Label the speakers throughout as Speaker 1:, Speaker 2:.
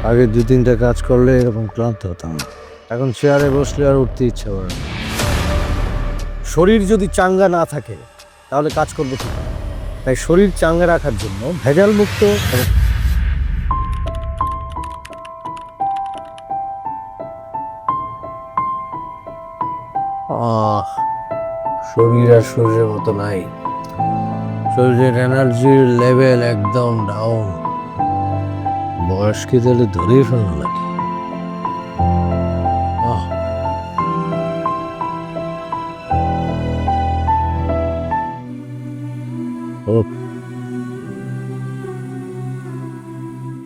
Speaker 1: আগে 2-3টা কাজ করলে এরকম ক্লান্ত হতাম না। এখন চেয়ারে বসলে আর উঠতে ইচ্ছা করে না। শরীর যদি চাঙ্গা না থাকে তাহলে কাজ করবো কি? তাই শরীর চাঙ্গা রাখার জন্য ভেজাল মুক্ত এবং শরীর আর শরীরের মতো নাই। শরীরের এনার্জির লেভেল একদম ডাউন। বয়স কি তাহলে ধরেই ফেললো নাকি?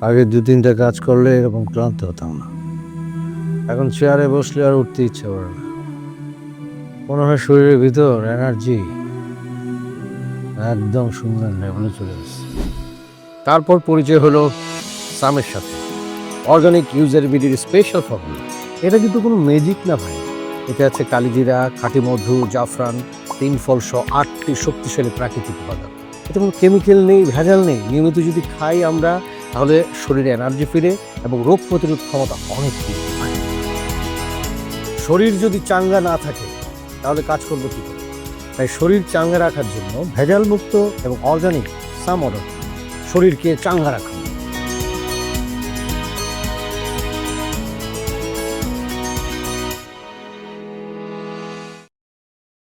Speaker 1: আগে 2-3টা কাজ করলে এরকম ক্লান্ত হতাম না। এখন চেয়ারে বসলে আর উঠতে ইচ্ছা করে না। মনে হয় শরীরের ভিতর এনার্জি একদম সুন্দর লেভেলে চলে গেছে। তারপর পরিচয় হলো সামের সাথে, অর্গানিক ইউজার বিডির স্পেশাল ফর্মুলা। এটা কিন্তু কোনো ম্যাজিক না ভাই, এতে আছে কালিজিরা, খাঁটি মধু, জাফরান, 3 ফল সহ 8টি শক্তিশালী প্রাকৃতিক উপাদান। এতে কোনো কেমিক্যাল নেই, ভেজাল নেই। নিয়মিত যদি খাই আমরা তাহলে শরীরে এনার্জি ফিরে এবং রোগ প্রতিরোধ ক্ষমতা অনেক বৃদ্ধি পায়। শরীর যদি চাঙ্গা না থাকে তাহলে কাজ করবো কি করে? তাই শরীর চাঙ্গা রাখার জন্য ভেজাল মুক্ত এবং অর্গানিক সাম অর্ডার। শরীরকে চাঙ্গা রাখুন।